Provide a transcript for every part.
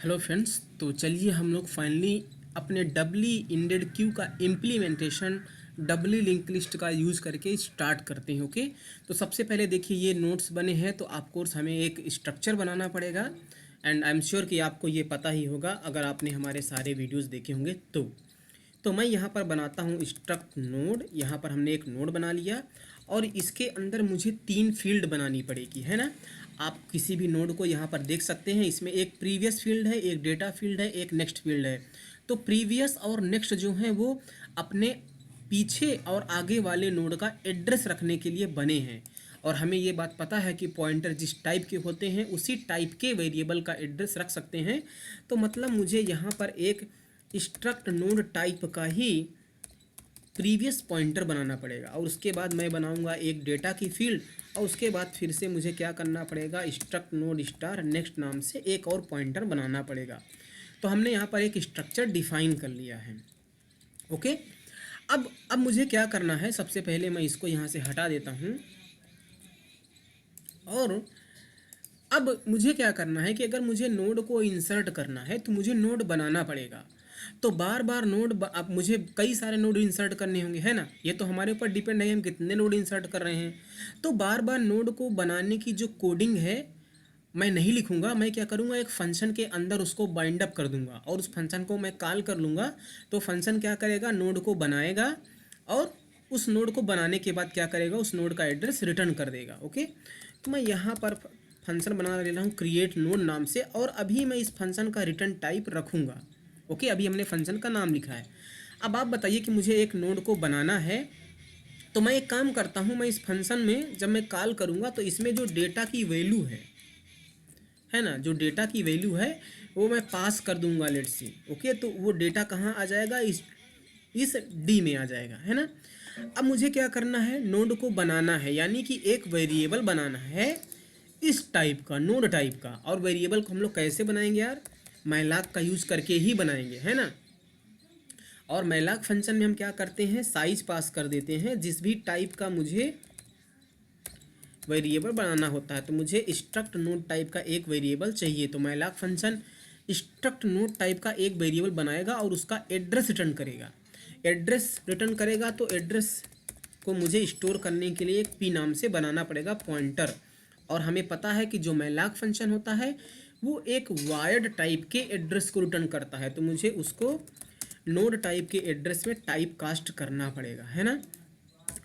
Hello friends, तो चलिए हम लोग फाइनली अपने डबली इंडेड क्यू का इम्प्लीमेंटेशन डबली लिंक लिस्ट का यूज़ करके स्टार्ट करते हैं। ओके, तो सबसे पहले देखिए ये नोट्स बने हैं, तो आप कोर्स हमें एक स्ट्रक्चर बनाना पड़ेगा। एंड आई एम श्योर कि आपको ये पता ही होगा अगर आपने हमारे सारे वीडियोस देखे होंगे तो मैं यहाँ पर बनाता हूँ स्ट्रक्ट नोड। यहाँ पर हमने एक नोड बना लिया और इसके अंदर मुझे 3 फील्ड बनानी पड़ेगी, है ना। आप किसी भी नोड को यहाँ पर देख सकते हैं, इसमें एक प्रीवियस फील्ड है, एक डेटा फील्ड है, एक नेक्स्ट फील्ड है। तो प्रीवियस और नेक्स्ट जो हैं वो अपने पीछे और आगे वाले नोड का एड्रेस रखने के लिए बने हैं। और हमें ये बात पता है कि पॉइंटर जिस टाइप के होते हैं उसी टाइप के वेरिएबल का एड्रेस रख सकते हैं। तो मतलब मुझे यहाँ पर एक स्ट्रक्ट नोड टाइप का ही प्रीवियस पॉइंटर बनाना पड़ेगा और उसके बाद मैं बनाऊंगा एक डेटा की फील्ड और उसके बाद फिर से मुझे क्या करना पड़ेगा, स्ट्रक्ट नोड स्टार नेक्स्ट नाम से एक और पॉइंटर बनाना पड़ेगा। तो हमने यहाँ पर एक स्ट्रक्चर डिफाइन कर लिया है। ओके, अब मुझे क्या करना है, सबसे पहले मैं इसको यहाँ से हटा देता हूँ। और अब मुझे क्या करना है कि अगर मुझे नोड को इंसर्ट करना है तो मुझे नोड बनाना पड़ेगा। तो बार बार अब मुझे कई सारे नोड इंसर्ट करने होंगे, है ना। ये तो हमारे ऊपर डिपेंड है हम कितने नोड इंसर्ट कर रहे हैं। तो बार बार नोड को बनाने की जो कोडिंग है मैं नहीं लिखूंगा। मैं क्या करूंगा, एक फंक्शन के अंदर उसको बाइंड अप कर दूंगा और उस फंक्शन को मैं कॉल कर लूँगा। तो फंक्शन क्या करेगा, नोड को बनाएगा और उस नोड को बनाने के बाद क्या करेगा, उस नोड का एड्रेस रिटर्न कर देगा। ओके, तो मैं यहाँ पर फंक्शन बना ले रहा हूँ क्रिएट नोड नाम से और अभी मैं इस फंक्शन का रिटर्न टाइप रखूँगा। ओके, अभी हमने फंक्शन का नाम लिखा है। अब आप बताइए कि मुझे एक नोड को बनाना है, तो मैं एक काम करता हूँ, मैं इस फंक्शन में जब मैं कॉल करूँगा तो इसमें जो डेटा की वैल्यू है ना, जो डेटा की वैल्यू है वो मैं पास कर दूंगा, लेट्स सी। ओके, तो वो डेटा कहाँ आ जाएगा, इस डी में आ जाएगा, है ना। अब मुझे क्या करना है, नोड को बनाना है, यानी कि एक वेरिएबल बनाना है इस टाइप का, नोड टाइप का। और वेरिएबल को हम लोग कैसे बनाएंगे यार, मैलाक का यूज़ करके ही बनाएंगे, है ना। और मैलाक फंक्शन में हम क्या करते हैं, साइज पास कर देते हैं जिस भी टाइप का मुझे वेरिएबल बनाना होता है। तो मुझे स्ट्रक्ट नोड टाइप का एक वेरिएबल चाहिए, तो मैलाक फंक्शन स्ट्रक्ट नोड टाइप का एक वेरिएबल बनाएगा और उसका एड्रेस रिटर्न करेगा। एड्रेस रिटर्न करेगा तो एड्रेस को मुझे स्टोर करने के लिए एक पी नाम से बनाना पड़ेगा पॉइंटर। और हमें पता है कि जो मैलाक फंक्शन होता है वो एक वायर्ड टाइप के एड्रेस को रिटर्न करता है, तो मुझे उसको नोड टाइप के एड्रेस में टाइप कास्ट करना पड़ेगा, है ना।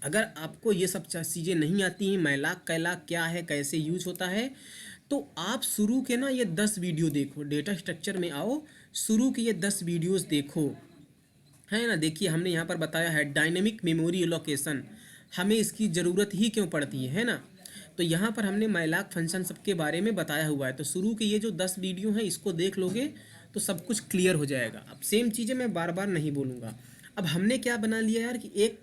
अगर आपको ये सब चीज़ें नहीं आती हैं, मैलाक कैलाक क्या है, कैसे यूज होता है, तो आप शुरू के ना ये 10 वीडियो देखो, डेटा स्ट्रक्चर में आओ, शुरू के ये 10 वीडियोस देखो, है ना। देखिए हमने यहाँ पर बताया है डायनेमिक मेमोरी एलोकेशन, हमें इसकी ज़रूरत ही क्यों पड़ती है ना। तो यहाँ पर हमने मैलाक फंक्शन सबके बारे में बताया हुआ है। तो शुरू के ये जो 10 वीडियो हैं इसको देख लोगे तो सब कुछ क्लियर हो जाएगा। अब सेम चीज़ें मैं बार बार नहीं बोलूँगा। अब हमने क्या बना लिया यार कि एक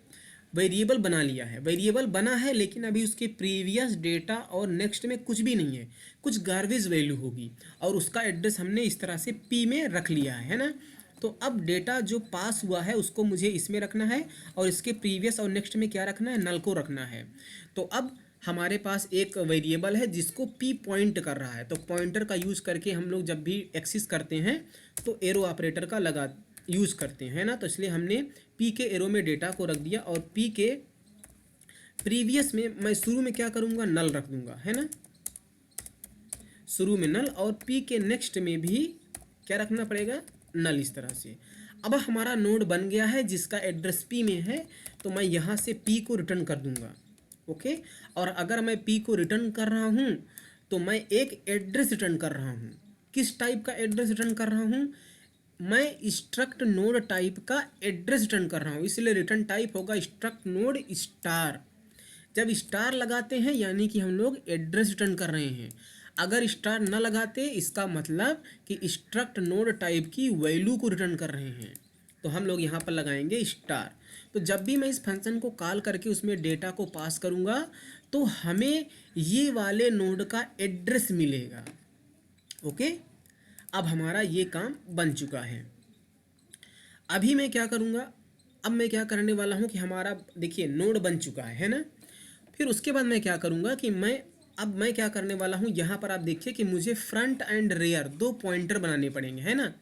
वेरिएबल बना लिया है, वेरिएबल बना है लेकिन अभी उसके प्रीवियस डेटा और नेक्स्ट में कुछ भी नहीं है, कुछ गार्बेज वैल्यू होगी और उसका एड्रेस हमने इस तरह से पी में रख लिया है ना। तो अब डेटा जो पास हुआ है उसको मुझे इसमें रखना है और इसके प्रीवियस और नेक्स्ट में क्या रखना है, नल को रखना है। तो अब हमारे पास एक वेरिएबल है जिसको पी पॉइंट कर रहा है, तो पॉइंटर का यूज़ करके हम लोग जब भी एक्सेस करते हैं तो एरो ऑपरेटर का यूज़ करते हैं ना। तो इसलिए हमने पी के एरो में डेटा को रख दिया और पी के प्रीवियस में मैं शुरू में क्या करूँगा, नल रख दूँगा, है ना, शुरू में नल। और पी के नेक्स्ट में भी क्या रखना पड़ेगा, नल, इस तरह से। अब हमारा नोड बन गया है जिसका एड्रेस पी में है, तो मैं यहाँ से पी को रिटर्न कर दूँगा। ओके, और अगर मैं पी को रिटर्न कर रहा हूँ तो मैं एक एड्रेस रिटर्न कर रहा हूँ। किस टाइप का एड्रेस रिटर्न कर रहा हूँ, मैं स्ट्रक्ट नोड टाइप का एड्रेस रिटर्न कर रहा हूँ, इसलिए रिटर्न टाइप होगा स्ट्रक्ट नोड स्टार। जब स्टार लगाते हैं यानी कि हम लोग एड्रेस रिटर्न कर रहे हैं। अगर स्टार न लगाते इसका मतलब कि स्ट्रक्ट नोड टाइप की वैल्यू को रिटर्न कर रहे हैं, तो हम लोग यहाँ पर लगाएंगे स्टार। तो जब भी मैं इस फंक्शन को कॉल करके उसमें डेटा को पास करूँगा तो हमें ये वाले नोड का एड्रेस मिलेगा। ओके, अब हमारा ये काम बन चुका है। अभी मैं क्या करूँगा, अब मैं क्या करने वाला हूँ कि हमारा देखिए नोड बन चुका है ना। फिर उसके बाद मैं क्या करूँगा कि मैं अब मैं क्या करने वाला हूँ, यहाँ पर आप देखिए कि मुझे फ्रंट एंड रेयर दो पॉइंटर बनाने पड़ेंगे, है ना।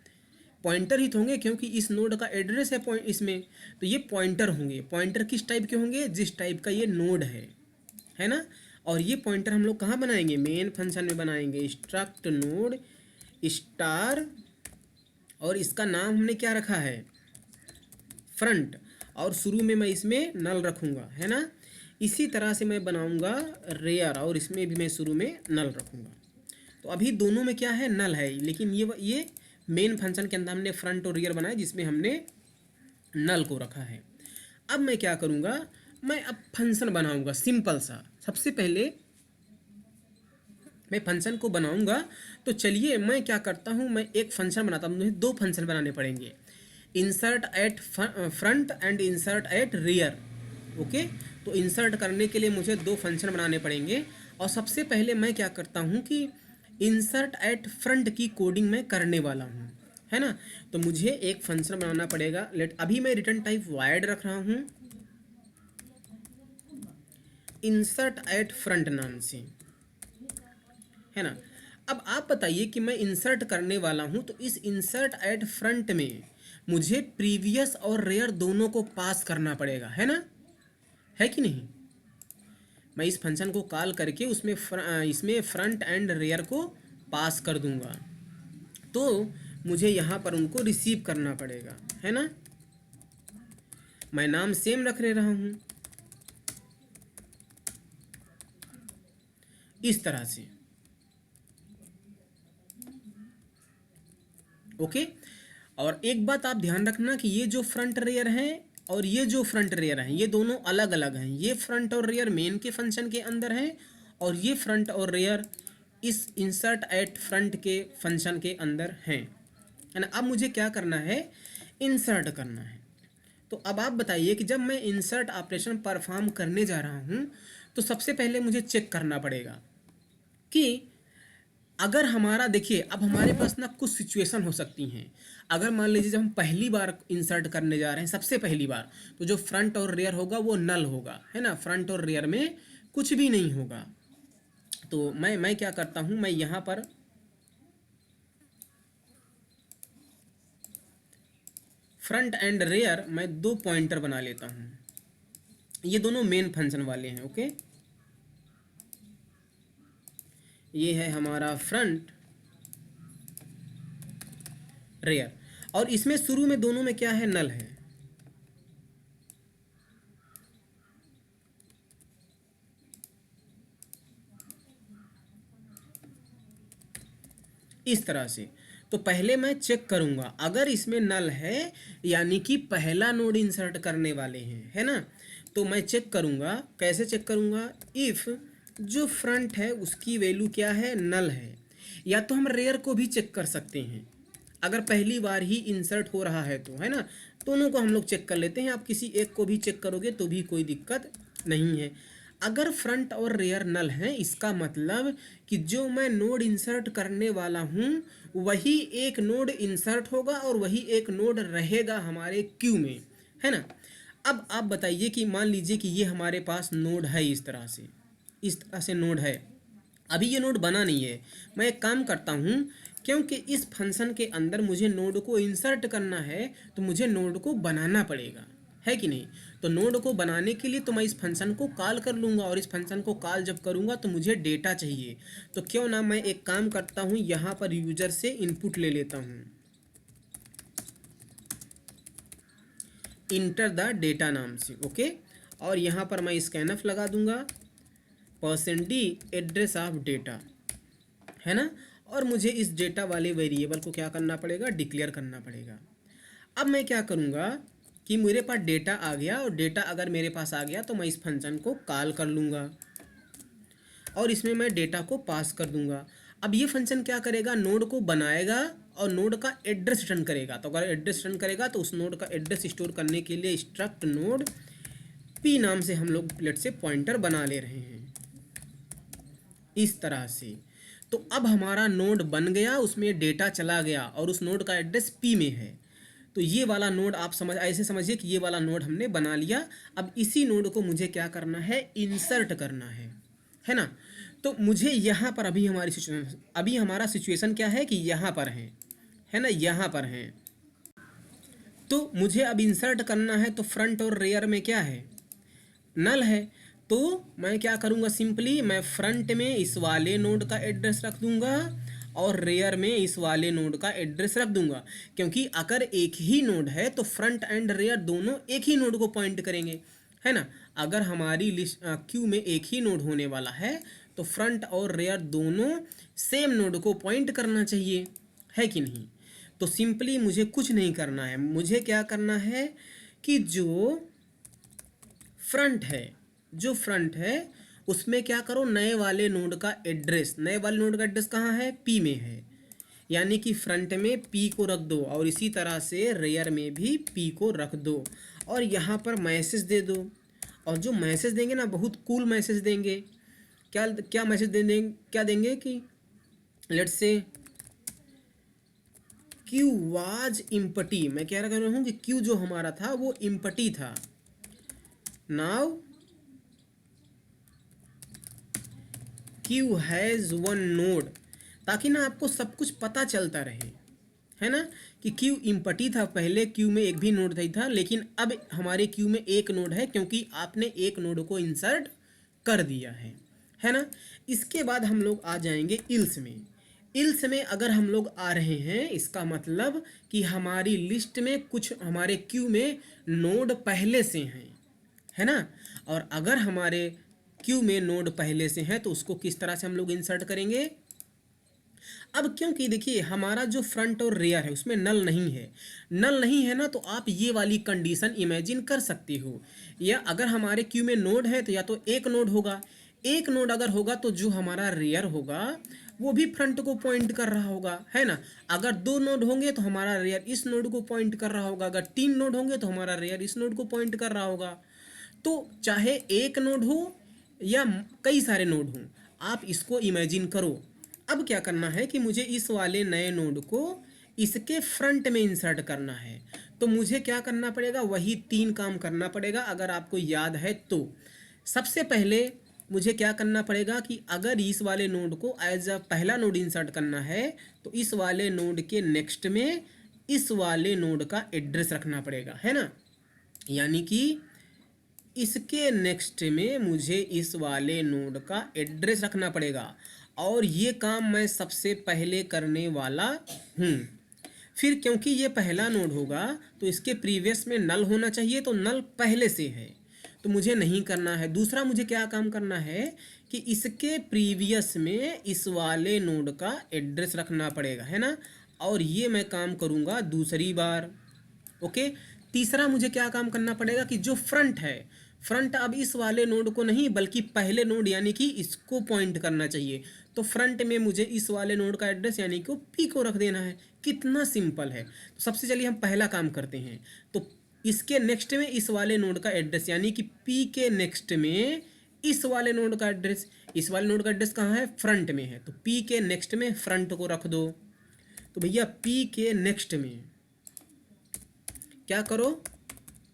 पॉइंटर ही तो होंगे क्योंकि इस नोड का एड्रेस है पॉइंट इसमें, तो ये पॉइंटर होंगे। पॉइंटर किस टाइप के होंगे, जिस टाइप का ये नोड है ना। और ये पॉइंटर हम लोग कहाँ बनाएंगे, मेन फंक्शन में बनाएंगे, स्ट्रक्ट नोड स्टार, और इसका नाम हमने क्या रखा है, फ्रंट, और शुरू में मैं इसमें नल रखूँगा, है ना। इसी तरह से मैं बनाऊँगा रेयर, और इसमें भी मैं शुरू में नल रखूँगा। तो अभी दोनों में क्या है, नल है, लेकिन ये मेन फंक्शन के अंदर हमने फ्रंट और रियर बनाया जिसमें हमने नल को रखा है। अब मैं क्या करूँगा, मैं अब फंक्शन बनाऊँगा सिंपल सा। सबसे पहले मैं फंक्शन को बनाऊँगा, तो चलिए मैं क्या करता हूँ, मैं एक फंक्शन बनाता हूँ। मुझे दो फंक्शन बनाने पड़ेंगे, insert at front and insert at rear. Okay, तो इंसर्ट करने के लिए मुझे दो फंक्शन बनाने पड़ेंगे। और सबसे पहले मैं क्या करता हूँ कि इंसर्ट एट फ्रंट की कोडिंग मैं करने वाला हूँ, है ना। तो मुझे एक फंक्शन बनाना पड़ेगा। लेट अभी मैं रिटर्न टाइप वायर्ड रख रहा हूँ, इंसर्ट एट फ्रंट नाम से, है ना। अब आप बताइए कि मैं इंसर्ट करने वाला हूँ, तो इस इंसर्ट एट फ्रंट में मुझे प्रीवियस और रेयर दोनों को पास करना पड़ेगा, है ना, है कि नहीं। मैं इस फंक्शन को कॉल करके उसमें इसमें फ्रंट एंड रेयर को पास कर दूंगा, तो मुझे यहाँ पर उनको रिसीव करना पड़ेगा, है ना। मैं नाम सेम रख ले रहा हूँ इस तरह से। ओके, और एक बात आप ध्यान रखना कि ये जो फ्रंट रेयर हैं और ये जो फ्रंट रेयर हैं, ये दोनों अलग अलग हैं। ये फ्रंट और रेयर मेन के फंक्शन के अंदर हैं, और ये फ्रंट और रेयर इस इंसर्ट एट फ्रंट के फंक्शन के अंदर हैं, है ना। अब मुझे क्या करना है, इंसर्ट करना है। तो अब आप बताइए कि जब मैं इंसर्ट ऑपरेशन परफॉर्म करने जा रहा हूँ, तो सबसे पहले मुझे चेक करना पड़ेगा कि अगर हमारा, देखिए अब हमारे पास ना कुछ सिचुएशन हो सकती हैं। अगर मान लीजिए जब हम पहली बार इंसर्ट करने जा रहे हैं, सबसे पहली बार, तो जो फ्रंट और रेयर होगा वो नल होगा, है ना। फ्रंट और रेयर में कुछ भी नहीं होगा। तो मैं क्या करता हूँ, मैं यहाँ पर फ्रंट एंड रेयर मैं दो पॉइंटर बना लेता हूँ। ये दोनों मेन फंक्शन वाले हैं। ओके, ये है हमारा फ्रंट रेयर, और इसमें शुरू में दोनों में क्या है, नल है। इस तरह से। तो पहले मैं चेक करूंगा, अगर इसमें नल है यानी कि पहला नोड इंसर्ट करने वाले हैं, है ना। तो मैं चेक करूंगा, कैसे चेक करूंगा, इफ़ जो फ्रंट है उसकी वैल्यू क्या है, नल है। या तो हम रेयर को भी चेक कर सकते हैं, अगर पहली बार ही इंसर्ट हो रहा है तो, है ना। दोनों को हम लोग चेक कर लेते हैं, आप किसी एक को भी चेक करोगे तो भी कोई दिक्कत नहीं है। अगर फ्रंट और रेयर नल हैं, इसका मतलब कि जो मैं नोड इंसर्ट करने वाला हूँ वही एक नोड इंसर्ट होगा और वही एक नोड रहेगा हमारे क्यू में, है ना। अब आप बताइए कि मान लीजिए कि ये हमारे पास नोड है, इस तरह से नोड है। अभी ये नोड बना नहीं है। मैं एक काम करता हूँ, क्योंकि इस फंक्शन के अंदर मुझे नोड को इंसर्ट करना है, तो मुझे नोड को बनाना पड़ेगा, है कि नहीं। तो नोड को बनाने के लिए तो मैं इस फंक्शन को कॉल कर लूँगा, और इस फंक्शन को कॉल जब करूँगा तो मुझे डेटा चाहिए। तो क्यों ना मैं एक काम करता हूँ, यहाँ पर यूजर से इनपुट ले लेता हूँ, इंटर द डेटा नाम से। ओके, और यहाँ पर मैं स्कैनफ लगा दूंगा, %d एड्रेस ऑफ डेटा, है ना। और मुझे इस डेटा वाले वेरिएबल को क्या करना पड़ेगा, डिक्लेयर करना पड़ेगा। अब मैं क्या करूँगा कि मेरे पास डेटा आ गया, और डेटा अगर मेरे पास आ गया तो मैं इस फंक्शन को कॉल कर लूँगा, और इसमें मैं डेटा को पास कर दूंगा। अब ये फंक्शन क्या करेगा, नोड को बनाएगा और नोड का एड्रेस रिटर्न करेगा। तो अगर एड्रेस रिटर्न करेगा तो उस नोड का एड्रेस स्टोर करने के लिए स्ट्रक्ट नोड पी नाम से हम लोग प्लेट से पॉइंटर बना ले रहे हैं, इस तरह से। तो अब हमारा नोड बन गया, उसमें डेटा चला गया, और उस नोड का एड्रेस पी में है। तो ये वाला नोड आप ऐसे समझिए कि ये वाला नोड हमने बना लिया। अब इसी नोड को मुझे क्या करना है, इंसर्ट करना है ना। तो मुझे यहाँ पर अभी हमारा सिचुएशन क्या है कि यहाँ पर है ना, यहाँ पर है। तो मुझे अब इंसर्ट करना है, तो फ्रंट और रेयर में क्या है, नल है। तो मैं क्या करूँगा, सिंपली मैं फ्रंट में इस वाले नोड का एड्रेस रख दूंगा और रेयर में इस वाले नोड का एड्रेस रख दूंगा, क्योंकि अगर एक ही नोड है तो फ्रंट एंड रेयर दोनों एक ही नोड को पॉइंट करेंगे, है ना। अगर हमारी लिस्ट क्यू में एक ही नोड होने वाला है तो फ्रंट और रेयर दोनों सेम नोड को पॉइंट करना चाहिए, है कि नहीं। तो सिंपली मुझे कुछ नहीं करना है, मुझे क्या करना है कि जो फ्रंट है उसमें क्या करो, नए वाले नोड का एड्रेस कहाँ है, पी में है, यानी कि फ्रंट में पी को रख दो और इसी तरह से रेयर में भी पी को रख दो और यहाँ पर मैसेज दे दो। और जो मैसेज देंगे ना, बहुत कूल मैसेज देंगे। क्या क्या मैसेज देंगे, क्या देंगे कि let's say Q was empty, मैं कह रहा हूँ कि क्यू जो हमारा था वो इम्पटी था, now Q has one node, ताकि ना आपको सब कुछ पता चलता रहे, है ना, कि क्यू इम्पटी था, पहले क्यू में एक भी नोड नहीं था, लेकिन अब हमारे क्यू में एक नोड है क्योंकि आपने एक नोड को इंसर्ट कर दिया है ना। इसके बाद हम लोग आ जाएंगे इल्स में। इल्स में अगर हम लोग आ रहे हैं, इसका मतलब कि हमारी लिस्ट में कुछ हमारे क्यू में नोड पहले से हैं, है ना। और अगर हमारे क्यू में नोड पहले से है तो उसको किस तरह से हम लोग इंसर्ट करेंगे। अब क्योंकि देखिए हमारा जो फ्रंट और रेयर है उसमें नल नहीं है ना, तो आप ये वाली कंडीशन इमेजिन कर सकते हो। या अगर हमारे क्यू में नोड है तो या तो एक नोड होगा, एक नोड अगर होगा तो जो हमारा रेयर होगा वो भी फ्रंट को पॉइंट कर रहा होगा, है ना। अगर दो नोड होंगे तो हमारा रेयर इस नोड को पॉइंट कर रहा होगा, अगर तीन नोड होंगे तो हमारा रेयर इस नोड को पॉइंट कर रहा होगा। तो चाहे एक नोड हो या कई सारे नोड हों, आप इसको इमेजिन करो। अब क्या करना है कि मुझे इस वाले नए नोड को इसके फ्रंट में इंसर्ट करना है, तो मुझे क्या करना पड़ेगा, वही तीन काम करना पड़ेगा अगर आपको याद है तो। सबसे पहले मुझे क्या करना पड़ेगा कि अगर इस वाले नोड को एज अ पहला नोड इंसर्ट करना है तो इस वाले नोड के नेक्स्ट में इस वाले नोड का एड्रेस रखना पड़ेगा, है ना। यानी कि इसके नेक्स्ट में मुझे इस वाले नोड का एड्रेस रखना पड़ेगा और ये काम मैं सबसे पहले करने वाला हूँ। फिर क्योंकि ये पहला नोड होगा तो इसके प्रीवियस में नल होना चाहिए, तो नल पहले से है तो मुझे नहीं करना है। दूसरा मुझे क्या काम करना है कि इसके प्रीवियस में इस वाले नोड का एड्रेस रखना पड़ेगा, है ना। और ये मैं काम करूँगा दूसरी बार, ओके। तीसरा मुझे क्या काम करना पड़ेगा कि जो फ्रंट अब इस वाले नोड को नहीं बल्कि पहले नोड यानी कि इसको पॉइंट करना चाहिए, तो फ्रंट में मुझे इस वाले नोड का एड्रेस यानी कि पी को रख देना है। कितना सिंपल है। तो सबसे चलिए हम पहला काम करते हैं, तो इसके नेक्स्ट में इस वाले नोड का एड्रेस यानी कि पी के नेक्स्ट में इस वाले नोड का एड्रेस, इस वाले नोड का एड्रेस कहाँ है, फ्रंट में है, तो पी के नेक्स्ट में फ्रंट को रख दो। तो भैया पी के नेक्स्ट में क्या करो,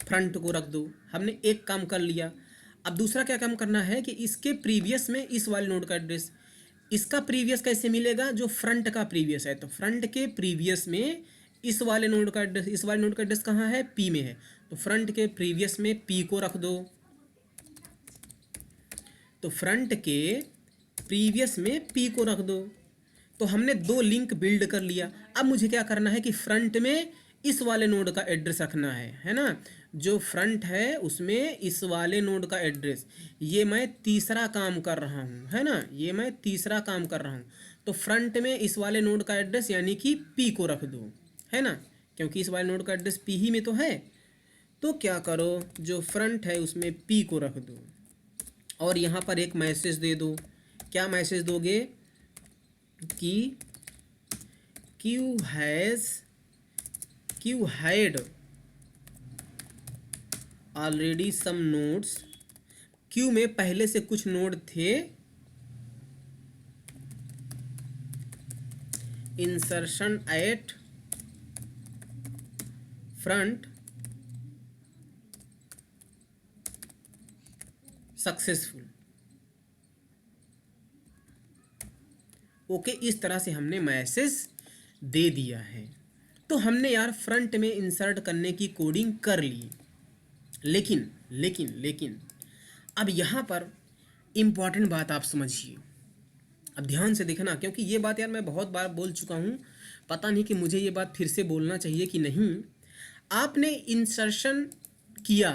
फ्रंट को रख दो। हमने एक काम कर लिया। अब दूसरा क्या काम करना है कि इसके प्रीवियस में इस वाले नोड का एड्रेस, इसका प्रीवियस कैसे मिलेगा, जो फ्रंट का प्रीवियस है, तो फ्रंट के प्रीवियस में इस वाले नोड का एड्रेस, इस वाले नोड का एड्रेस कहाँ है, पी में है, तो फ्रंट के प्रीवियस में पी को रख दो। तो फ्रंट के प्रीवियस में पी को रख दो। तो हमने दो लिंक बिल्ड कर लिया। अब मुझे क्या करना है कि फ्रंट में इस वाले नोड का एड्रेस रखना है ना। जो फ्रंट है उसमें इस वाले नोड का एड्रेस, ये मैं तीसरा काम कर रहा हूँ, है ना, ये मैं तीसरा काम कर रहा हूँ। तो फ्रंट में इस वाले नोड का एड्रेस यानी कि पी को रख दो, है ना, क्योंकि इस वाले नोड का एड्रेस पी ही में तो है। तो क्या करो, जो फ्रंट है उसमें पी को रख दो और यहाँ पर एक मैसेज दे दो। क्या मैसेज दोगे कि queue had already some nodes, queue में पहले से कुछ नोड थे, insertion at front successful. Okay, इस तरह से हमने मैसेज दे दिया है। तो हमने यार फ्रंट में इंसर्ट करने की कोडिंग कर ली, लेकिन लेकिन लेकिन अब यहाँ पर इम्पॉर्टेंट बात आप समझिए, अब ध्यान से देखना, क्योंकि ये बात यार मैं बहुत बार बोल चुका हूँ, पता नहीं कि मुझे ये बात फिर से बोलना चाहिए कि नहीं। आपने इंसर्शन किया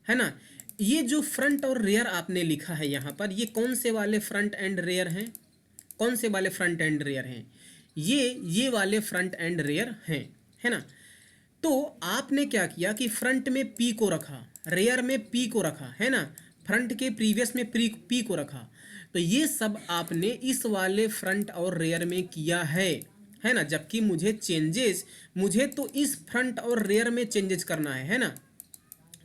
है ना, ये जो फ्रंट और रेयर आपने लिखा है यहाँ पर, ये कौन से वाले फ्रंट एंड रेयर हैं? कौन से वाले फ्रंट एंड रेयर हैं? ये वाले फ्रंट एंड रेयर हैं, है ना। तो आपने क्या किया कि फ्रंट में पी को रखा, रेयर में पी को रखा, है ना, फ्रंट के प्रीवियस में पी को रखा। तो ये सब आपने इस वाले फ्रंट और रेयर में किया है ना। जबकि मुझे तो इस फ्रंट और रेयर में चेंजेस करना है ना।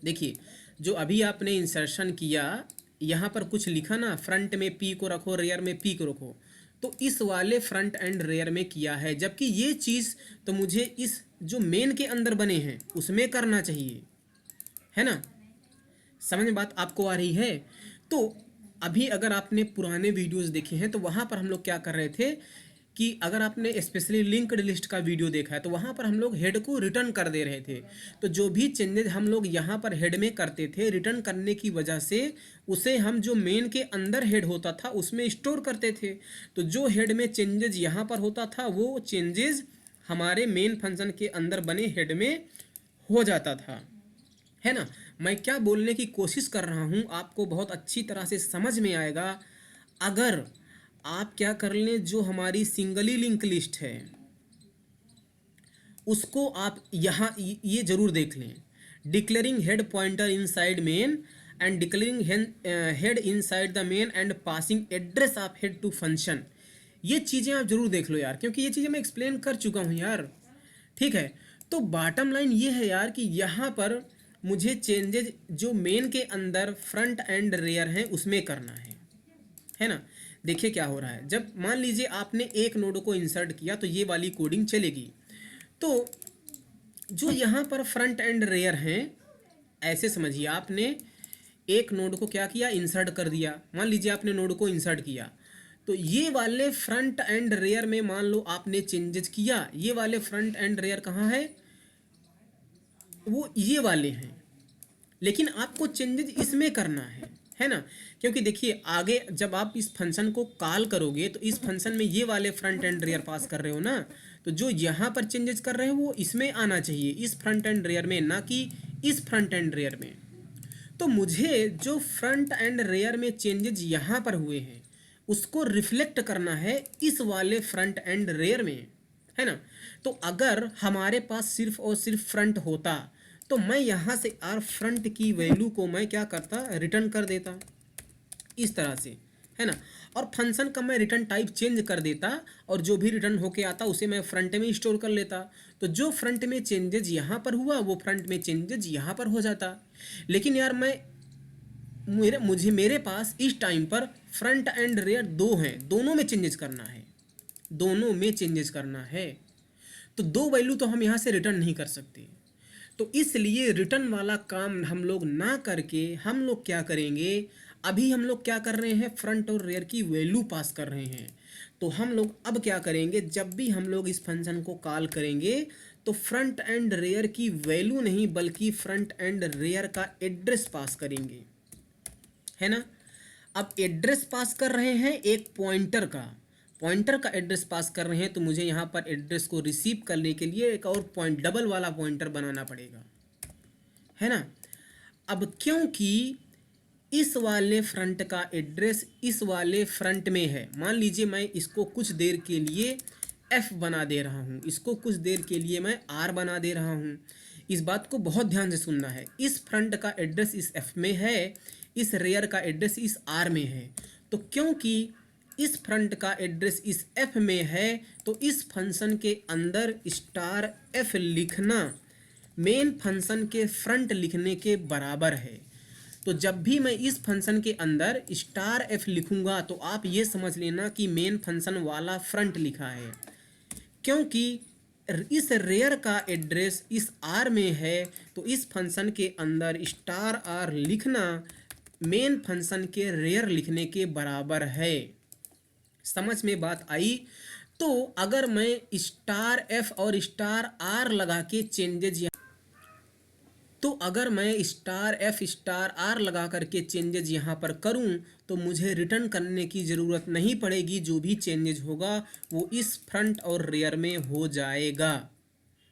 देखिए, जो अभी आपने इंसर्शन किया, यहाँ पर कुछ लिखा ना, फ्रंट में पी को रखो, रेयर में पी को रखो, तो इस वाले फ्रंट एंड रेयर में किया है। जबकि ये चीज़ तो मुझे इस जो मेन के अंदर बने हैं उसमें करना चाहिए, है ना। समझ में बात आपको आ रही है? तो अभी अगर आपने पुराने वीडियोस देखे हैं तो वहाँ पर हम लोग क्या कर रहे थे कि अगर आपने स्पेशली लिंक्ड लिस्ट का वीडियो देखा है तो वहाँ पर हम लोग हेड को रिटर्न कर दे रहे थे। तो जो भी चेंजेस हम लोग यहाँ पर हेड में करते थे, रिटर्न करने की वजह से उसे हम जो मेन के अंदर हेड होता था उसमें स्टोर करते थे। तो जो हेड में चेंजेस यहाँ पर होता था वो चेंजेस हमारे मेन फंक्शन के अंदर बने हेड में हो जाता था, है ना। मैं क्या बोलने की कोशिश कर रहा हूँ आपको बहुत अच्छी तरह से समझ में आएगा अगर आप क्या कर लें, जो हमारी सिंगली लिंक लिस्ट है उसको आप यहाँ ये जरूर देख लें, declaring head pointer inside main and declaring head inside the main and passing address of head to function. ये चीज़ें आप जरूर देख लो यार, क्योंकि ये चीज़ें मैं एक्सप्लेन कर चुका हूँ यार, ठीक है। तो बॉटम लाइन ये है यार कि यहाँ पर मुझे चेंजेज जो मेन के अंदर फ्रंट एंड रेयर हैं उसमें करना है ना। देखिए क्या हो रहा है, जब मान लीजिए आपने एक नोड को इंसर्ट किया तो ये वाली कोडिंग चलेगी। तो जो यहाँ पर फ्रंट एंड रेयर हैं, ऐसे समझिए, आपने एक नोड को क्या किया, इंसर्ट कर दिया। मान लीजिए आपने नोड को इंसर्ट किया तो ये वाले फ्रंट एंड रेयर में मान लो आपने चेंजेस किया, ये वाले फ्रंट एंड रेयर कहाँ है, वो ये वाले हैं, लेकिन आपको चेंजेस इसमें करना है ना। क्योंकि देखिए आगे जब आप इस फंक्शन को कॉल करोगे तो इस फंक्शन में ये वाले फ्रंट एंड रेयर पास कर रहे हो ना, तो जो यहाँ पर चेंजेस कर रहे हो वो इसमें आना चाहिए, इस फ्रंट एंड रेयर में, ना कि इस फ्रंट एंड रेयर में। तो मुझे जो फ्रंट एंड रेयर में चेंजेस यहाँ पर हुए हैं उसको रिफ्लेक्ट करना है इस वाले फ्रंट एंड रेयर में, है ना। तो अगर हमारे पास सिर्फ और सिर्फ फ्रंट होता तो मैं यहाँ से आर फ्रंट की वैल्यू को मैं क्या करता, रिटर्न कर देता इस तरह से, है ना। और फंक्शन का मैं रिटर्न टाइप चेंज कर देता और जो भी रिटर्न होके आता उसे मैं फ्रंट में स्टोर कर लेता। तो जो फ्रंट में चेंजेज यहाँ पर हुआ वो फ्रंट में चेंजेज यहाँ पर हो जाता। लेकिन यार मेरे पास इस टाइम पर फ्रंट एंड रेयर दो हैं, दोनों में चेंजेस करना है, दोनों में चेंजेस करना है। तो दो वैल्यू तो हम यहाँ से रिटर्न नहीं कर सकते, तो इसलिए रिटर्न वाला काम हम लोग ना करके हम लोग क्या करेंगे, अभी हम लोग क्या कर रहे हैं, फ्रंट और रेयर की वैल्यू पास कर रहे हैं। तो हम लोग अब क्या करेंगे, जब भी हम लोग इस फंक्शन को कॉल करेंगे तो फ्रंट एंड रेयर की वैल्यू नहीं बल्कि फ्रंट एंड रेयर का एड्रेस पास करेंगे, है ना। अब एड्रेस पास कर रहे हैं एक पॉइंटर का एड्रेस पास कर रहे हैं, तो मुझे यहाँ पर एड्रेस को रिसीव करने के लिए एक और पॉइंट डबल वाला पॉइंटर बनाना पड़ेगा, है ना। अब क्योंकि इस वाले फ्रंट का एड्रेस इस वाले फ्रंट में है, मान लीजिए मैं इसको कुछ देर के लिए F बना दे रहा हूँ, इसको कुछ देर के लिए मैं R बना दे रहा हूँ। इस बात को बहुत ध्यान से सुनना है, इस फ्रंट का एड्रेस इस F में है, इस रेयर का एड्रेस इस R में है। तो क्योंकि इस फ्रंट का एड्रेस इस F में है तो इस फंक्शन के अंदर स्टार F लिखना मेन फंक्शन के फ्रंट लिखने के बराबर है। तो जब भी मैं इस फंक्शन के अंदर स्टार F लिखूंगा तो आप ये समझ लेना कि मेन फंक्शन वाला फ्रंट लिखा है, क्योंकि इस रेयर का एड्रेस इस R में है तो इस फंक्शन के अंदर स्टार R लिखना मेन फंक्शन के रेयर लिखने के बराबर है। समझ में बात आई? तो अगर मैं स्टार एफ और स्टार आर लगा के चेंजेज, तो अगर मैं स्टार एफ स्टार आर लगा करके चेंजेज यहाँ पर करूँ तो मुझे रिटर्न करने की ज़रूरत नहीं पड़ेगी। जो भी चेंजेज होगा वो इस फ्रंट और रेयर में हो जाएगा,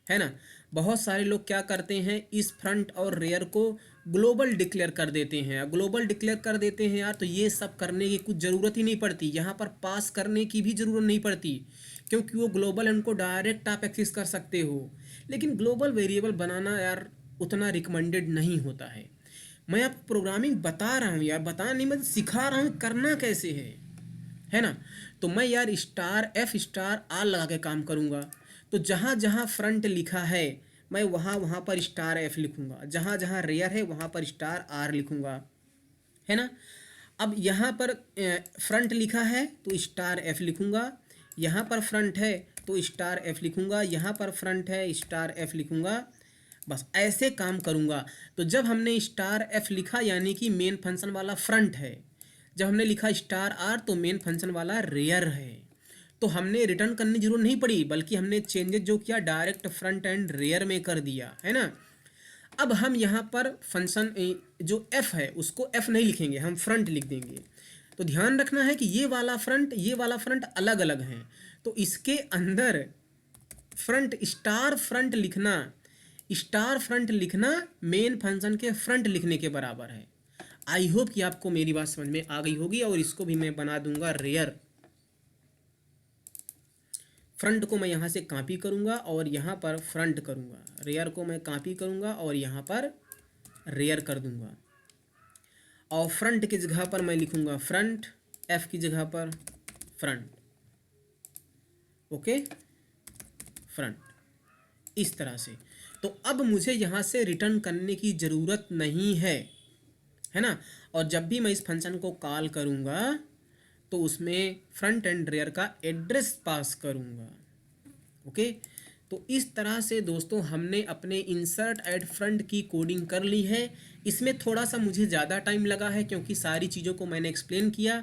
है ना। बहुत सारे लोग क्या करते हैं, इस फ्रंट और रेयर को ग्लोबल डिक्लेयर कर देते हैं। ग्लोबल डिक्लेयर कर देते हैं यार, तो ये सब करने की कुछ ज़रूरत ही नहीं पड़ती। यहाँ पर पास करने की भी ज़रूरत नहीं पड़ती, क्योंकि वो ग्लोबल उनको डायरेक्ट आप एक्सेस कर सकते हो। लेकिन ग्लोबल वेरिएबल बनाना यार उतना रिकमेंडेड नहीं होता है। मैं आपको प्रोग्रामिंग बता रहा हूँ यार, बता नहीं, मैं सिखा रहा हूँ करना कैसे है ना। तो मैं यार स्टार एफ स्टार आर लगा के काम करूँगा। तो जहाँ जहाँ फ्रंट लिखा है मैं वहाँ वहाँ पर स्टार एफ लिखूँगा, जहाँ जहाँ रेयर है वहाँ पर स्टार आर लिखूँगा, है ना। अब यहाँ पर फ्रंट लिखा है तो स्टार एफ लिखूँगा, यहाँ पर फ्रंट है तो स्टार एफ लिखूँगा, यहाँ पर फ्रंट है स्टार एफ लिखूँगा। बस ऐसे काम करूँगा। तो जब हमने स्टार एफ लिखा यानी कि मेन फंक्शन वाला फ्रंट है, जब हमने लिखा स्टार आर तो मेन फंक्शन वाला रेयर है। तो हमने रिटर्न करने की जरूरत नहीं पड़ी, बल्कि हमने चेंजेस जो किया डायरेक्ट फ्रंट एंड रेयर में कर दिया, है ना। अब हम यहाँ पर फंक्शन जो एफ है उसको एफ नहीं लिखेंगे, हम फ्रंट लिख देंगे। तो ध्यान रखना है कि ये वाला फ्रंट अलग अलग हैं। तो इसके अंदर फ्रंट स्टार फ्रंट लिखना मेन फंक्शन के फ्रंट लिखने के बराबर है। आई होप कि आपको मेरी बात समझ में आ गई होगी। और इसको भी मैं बना दूंगा रेयर। फ्रंट को मैं यहाँ से कॉपी करूँगा और यहाँ पर फ्रंट करूँगा, रेयर को मैं कॉपी करूँगा और यहाँ पर रेयर कर दूँगा। और फ्रंट की जगह पर मैं लिखूँगा फ्रंट, एफ की जगह पर फ्रंट, ओके, फ्रंट, इस तरह से। तो अब मुझे यहाँ से रिटर्न करने की ज़रूरत नहीं है ना। और जब भी मैं इस फंक्शन को कॉल करूँगा तो उसमें फ्रंट एंड रेयर का एड्रेस पास करूँगा, ओके। तो इस तरह से दोस्तों हमने अपने इंसर्ट ऐड फ्रंट की कोडिंग कर ली है। इसमें थोड़ा सा मुझे ज़्यादा टाइम लगा है क्योंकि सारी चीज़ों को मैंने एक्सप्लेन किया।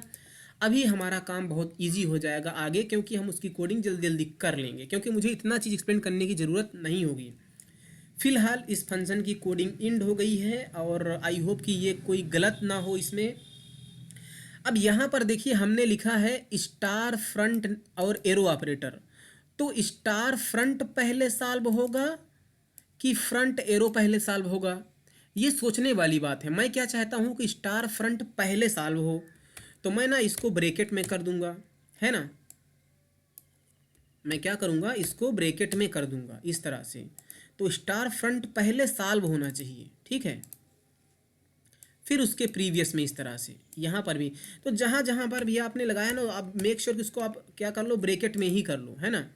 अभी हमारा काम बहुत इजी हो जाएगा आगे, क्योंकि हम उसकी कोडिंग जल्दी जल्दी कर लेंगे, क्योंकि मुझे इतना चीज़ एक्सप्लेन करने की ज़रूरत नहीं होगी। फिलहाल इस फंक्शन की कोडिंग एंड हो गई है और आई होप कि ये कोई गलत ना हो इसमें। अब यहाँ पर देखिए हमने लिखा है स्टार फ्रंट और एरो ऑपरेटर। तो स्टार फ्रंट पहले सॉल्व होगा कि फ्रंट एरो पहले सॉल्व होगा, ये सोचने वाली बात है। मैं क्या चाहता हूँ कि स्टार फ्रंट पहले सॉल्व हो, तो मैं ना इसको ब्रैकेट में कर दूंगा, है ना। मैं क्या करूँगा, इसको ब्रैकेट में कर दूंगा इस तरह से। तो स्टार फ्रंट पहले सॉल्व होना चाहिए, ठीक है। फिर उसके प्रीवियस में इस तरह से यहाँ पर भी। तो जहाँ जहाँ पर भी आपने लगाया ना, आप मेक श्योर कि इसको आप क्या कर लो, ब्रैकेट में ही कर लो, है ना।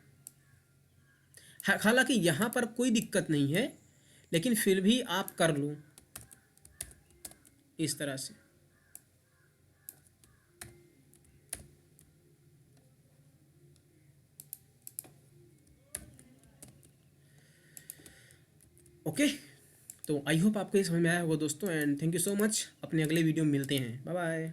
हालांकि यहाँ पर कोई दिक्कत नहीं है, लेकिन फिर भी आप कर लो इस तरह से। ओके, तो आई होप आपको ये समझ में आया होगा दोस्तों। And thank you so much. अपने अगले वीडियो में मिलते हैं। Bye bye.